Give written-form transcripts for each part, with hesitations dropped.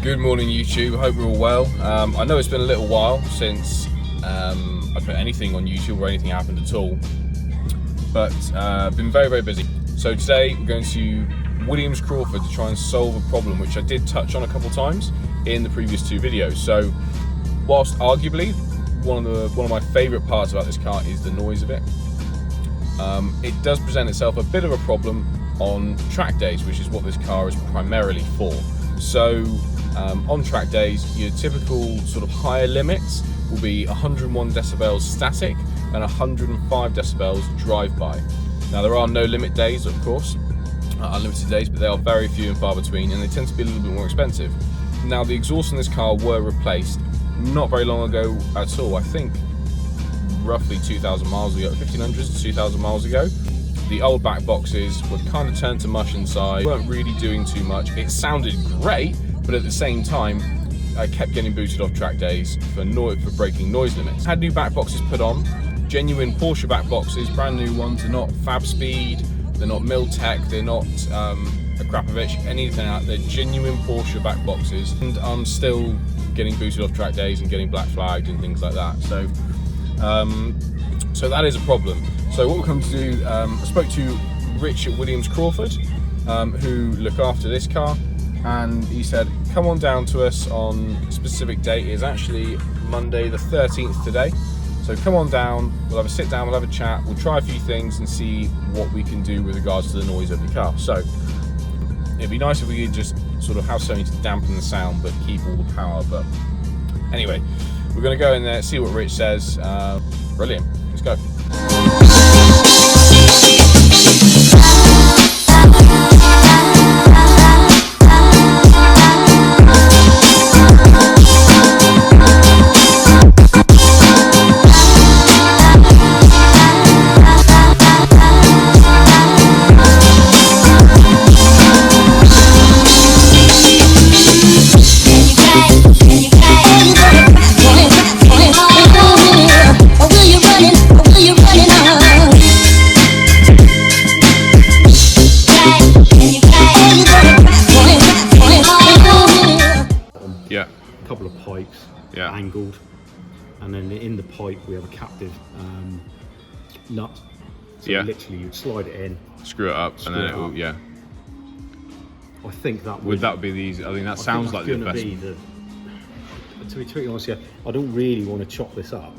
Good morning YouTube, I hope we're all well. I know it's been a little while since I put anything on YouTube or anything happened at all, but been very busy. So today we're going to Williams Crawford to try and solve a problem which I did touch on a couple times in the previous two videos. So whilst arguably one of my favourite parts about this car is the noise of it, it does present itself a bit of a problem on track days, which is what this car is primarily for. So on track days, your typical sort of higher limits will be 101 decibels static and 105 decibels drive-by. Now there are no limit days, of course, unlimited days, but they are very few and far between, and they tend to be a little bit more expensive. Now the exhausts in this car were replaced not very long ago at all. I think roughly 2,000 miles ago, 1,500 to 2,000 miles ago. The old back boxes were kind of turned to mush inside, weren't really doing too much. It sounded great, but at the same time, I kept getting booted off track days for breaking noise limits. Had new back boxes put on, genuine Porsche back boxes, brand new ones. They're not Fab Speed, they're not Miltech, they're not Akrapovic, anything like that. They're genuine Porsche back boxes, and I'm still getting booted off track days and getting black flagged and things like that. So, so that is a problem. So what we're going to do, I spoke to Rich at Williams Crawford, who look after this car, and he said, come on down to us on a specific date. It's actually Monday the 13th today. So come on down, we'll have a sit down, we'll have a chat, we'll try a few things and see what we can do with regards to the noise of the car. So it'd be nice if we could just sort of have something to dampen the sound but keep all the power. But anyway, we're going to go in there, see what Rich says. Brilliant, let's go. Couple of pipes, angled, and then in the pipe we have a captive nut. So literally you'd slide it in, screw it up, and then it will, I think that would that be the easy? I think that sounds like the best. To be totally honest, I don't really want to chop this up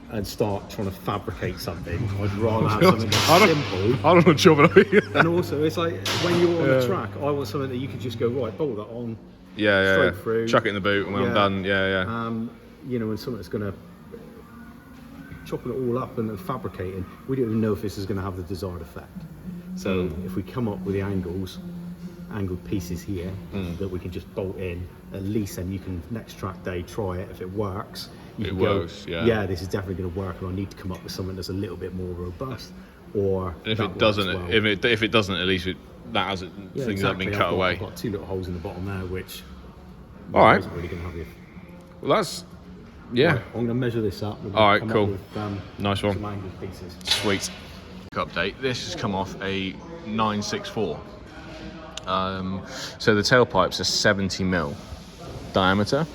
and start trying to fabricate something. I'd rather have something that's simple. I don't know chop it up. And also, it's like when you're on the track, I want something that you could just go, right, bolt that on. Straight through, chuck it in the boot, and when I'm done, you know, and something that's going to chopping it all up and fabricating, we don't even know if this is going to have the desired effect. So if we come up with the angled pieces here that we can just bolt in, at least then you can next track day try it. If it works, it works. Yeah, this is definitely going to work, and I need to come up with something that's a little bit more robust. Or and if it doesn't, well. if it doesn't, at least that has things that have been cut away. I've got two little holes in the bottom there, which isn't really going to have you. Well, that's right, I'm going to measure this up. All right, cool. With, nice one. Some angled pieces. Sweet. Update. This has come off a 964. So the tailpipes are 70mm diameter,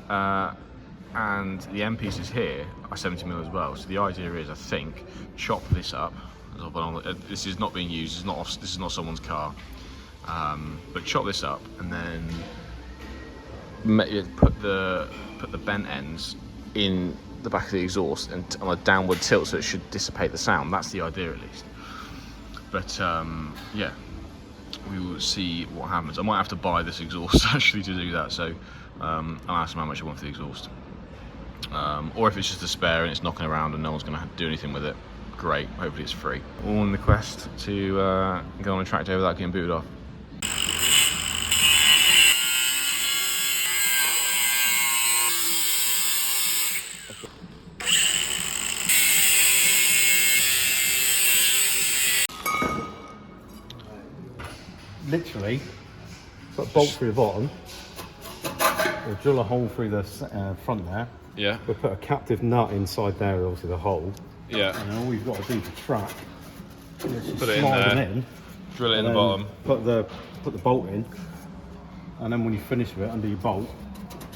and the end pieces here are 70mm as well. So the idea is, I think, chop this up. This is not being used. This is not someone's car. But chop this up and then put the bent ends in the back of the exhaust and on a downward tilt, so it should dissipate the sound. That's the idea, at least. But we will see what happens. I might have to buy this exhaust actually to do that, so I'll ask them how much I want for the exhaust. Or if it's just a spare and it's knocking around and no one's going to do anything with it, great, hopefully it's free. All in the quest to go on a track day without getting booted off. Literally, put a bolt through the bottom, we'll drill a hole through the front there. Yeah. We'll put a captive nut inside there, obviously the hole. Yeah. And then all we've got to do to track is Put it in there, drill it in the bottom. Put the bolt in, and then when you finish with it, undo your bolt,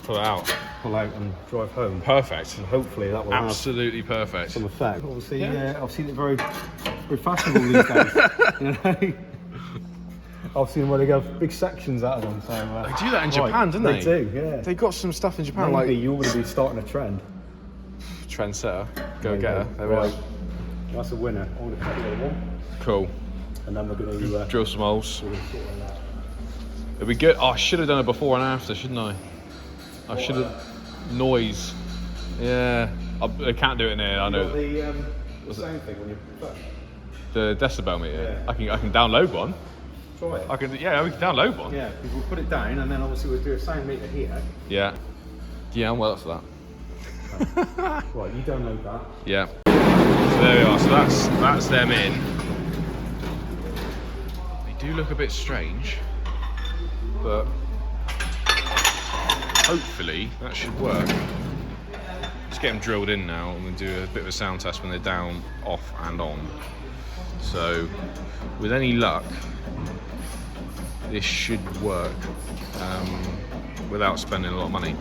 Pull it out. pull out and drive home. Perfect. And hopefully that will Absolutely have perfect. some effect. Obviously, Yeah. I've seen it very fashionable these days. You know? I've seen where they go big sections out of them. So, They do that in Japan, don't they? They do, yeah. They got some stuff in Japan, Maybe like you're going to be starting a trend. trendsetter. Go get her. There Right. we are. That's a winner. I'm going to cut the other one, Cool. and then we're going to Drill some holes. we're going to sort that out. It'd be good. Oh, I should have done it before and after, shouldn't I? I should have. Noise. Yeah. I can't do it in here. I know. The sound thing when you push. The decibel meter. Yeah. I can download one. Try it. We can download one. Yeah, because we'll put it down, and then obviously we'll do a sound meter here. Yeah. Yeah, I'm well up for that. Right, you download that. Yeah. So there we are. So that's them in. They do look a bit strange, but hopefully that should work. Let's get them drilled in now, and we'll do a bit of a sound test when they're down, off, and on. So, with any luck, this should work without spending a lot of money.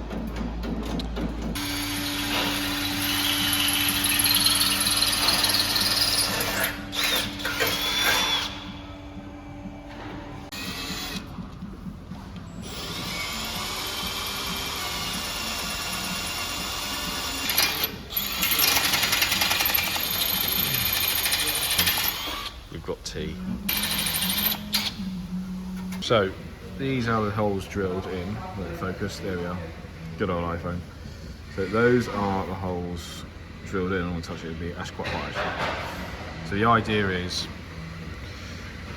We've got tea. So, these are the holes drilled in. Let it focus, there we are. Good old iPhone. So those are the holes drilled in. I don't want to touch it, that's quite hot actually. So the idea is,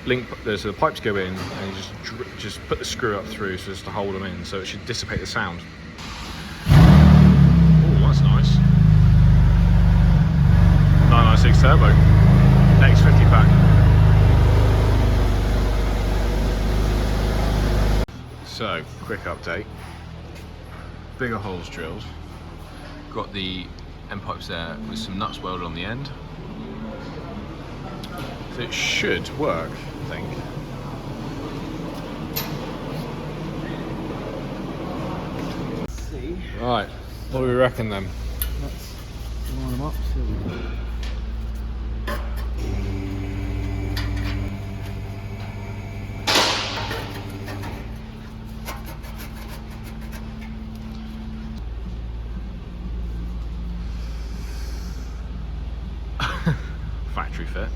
so the pipes go in and you just put the screw up through so as to hold them in, so it should dissipate the sound. Oh, that's nice. 996 turbo. X50 pack. So, quick update. Bigger holes drilled. Got the end pipes there with some nuts welded on the end. So it should work, I think. See, Right, what do we reckon then? let's line them up. See what we got. Factory fit.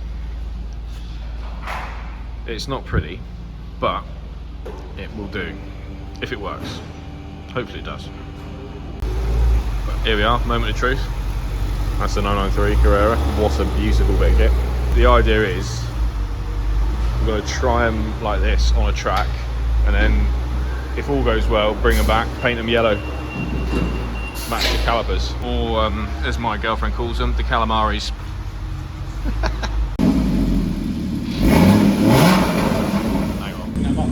It's not pretty, but it will do if it works. Hopefully it does. But here we are, moment of truth. That's the 993 Carrera. What a beautiful bit of kit. The idea is we're going to try them like this on a track, and then if all goes well, bring them back, paint them yellow, match the calipers, or as my girlfriend calls them, the calamaris. Hang on.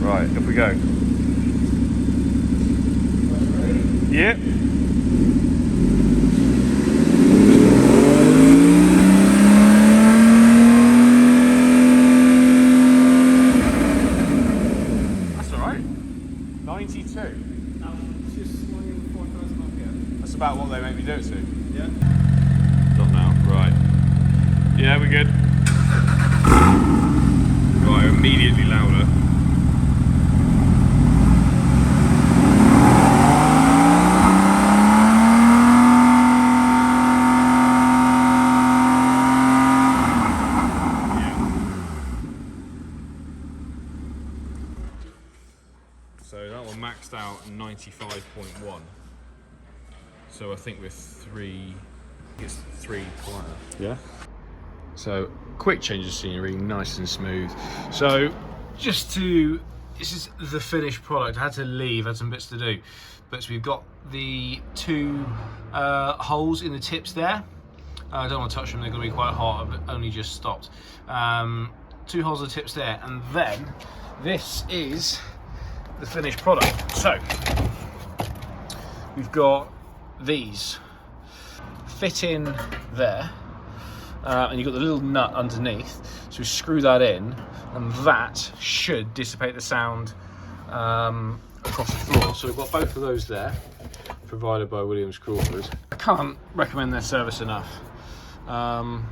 Right, if we go. Yep. That's alright. 92. That's about what they make me do it to. Yeah. Not now, right. Yeah, we're good. Right, immediately louder. So that one maxed out at 95.1. So I think it's 3 quieter. Yeah. So quick change of scenery, nice and smooth. So this is the finished product. I had to leave, had some bits to do. But we've got the 2 holes in the tips there. I don't want to touch them, they're going to be quite hot, I've only just stopped. 2 holes in the tips there, and then this is the finished product. So we've got these fit in there, and you've got the little nut underneath, so we screw that in, and that should dissipate the sound across the floor. So we've got both of those there, provided by Williams Crawford. I can't recommend their service enough.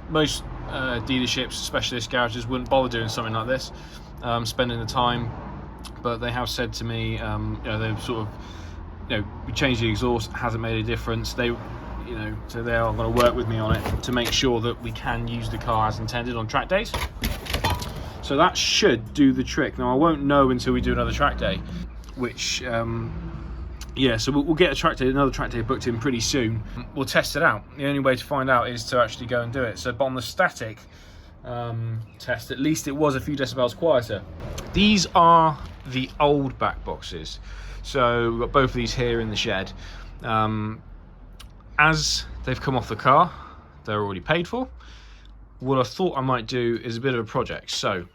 Most dealerships, specialist garages wouldn't bother doing something like this, spending the time, but they have said to me, they've sort of, we changed the exhaust, hasn't made a difference. They, so they are going to work with me on it to make sure that we can use the car as intended on track days. So that should do the trick. Now I won't know until we do another track day, which so we'll get another track day booked in pretty soon. We'll test it out. The only way to find out is to actually go and do it. So on the static test, at least it was a few decibels quieter. These are the old back boxes. So we've got both of these here in the shed. As they've come off the car, they're already paid for. What I thought I might do is a bit of a project. So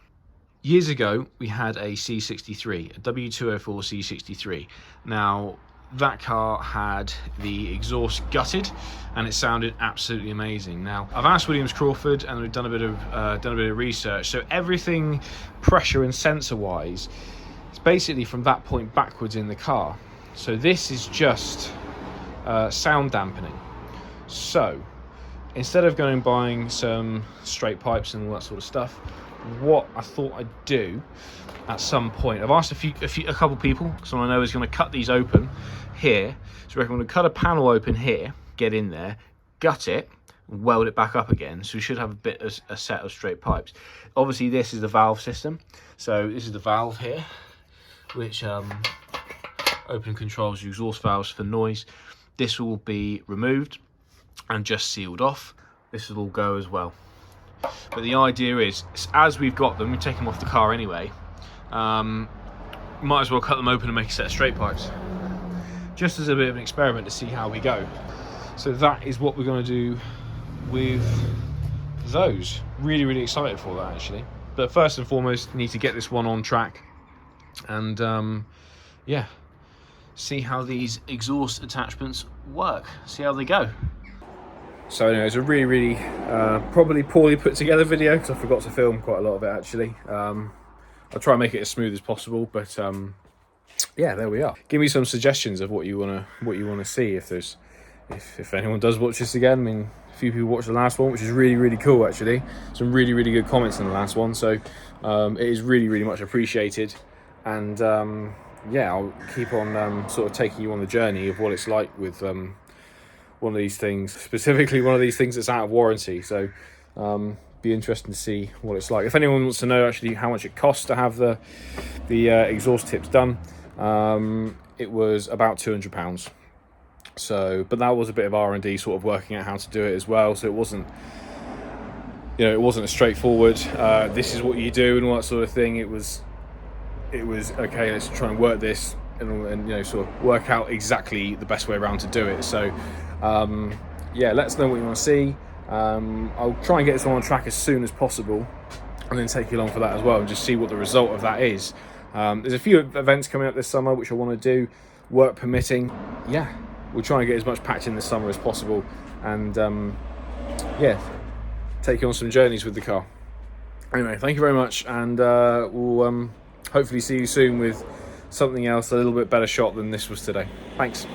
years ago, we had a C63, a W204 C63. Now, that car had the exhaust gutted, and it sounded absolutely amazing. Now, I've asked Williams Crawford, and we've done a bit of research. So everything, pressure and sensor-wise, is basically from that point backwards in the car. So this is just sound dampening. So instead of going and buying some straight pipes and all that sort of stuff, what I thought I'd do at some point, I've asked a couple people, someone I know is going to cut these open here. So I reckon I'm going to cut a panel open here, get in there, gut it, and weld it back up again. So we should have a set of straight pipes. Obviously this is the valve system. So this is the valve here, which open and controls the exhaust valves for noise. This will be removed and just sealed off. This will all go as well. But the idea is, as we've got them, we take them off the car anyway, might as well cut them open and make a set of straight pipes, just as a bit of an experiment to see how we go. So that is what we're going to do with those. Really excited for that, actually. But first and foremost, need to get this one on track, and see how these exhaust attachments work, see how they go. So anyway, it's a really probably poorly put together video, because I forgot to film quite a lot of it actually. I'll try and make it as smooth as possible, but there we are. Give me some suggestions of what you wanna see, if anyone does watch this again. I mean, a few people watched the last one, which is really cool actually. Some really good comments in the last one, so it is really much appreciated. And I'll keep on sort of taking you on the journey of what it's like with one of these things, specifically one of these things that's out of warranty. So be interesting to see what it's like. If anyone wants to know actually how much it costs to have the exhaust tips done, it was about £200. So, but that was a bit of R&D, sort of working out how to do it as well. So it wasn't, it wasn't a straightforward, this is what you do and all that sort of thing. It was okay, let's try and work this and sort of work out exactly the best way around to do it. So let us know what you want to see. I'll try and get this one on track as soon as possible, and then take you along for that as well, and just see what the result of that is. There's a few events coming up this summer which I want to do, work permitting. We'll try and get as much packed in this summer as possible, and take you on some journeys with the car. Anyway, thank you very much, and we'll hopefully see you soon with something else, a little bit better shot than this was today. Thanks.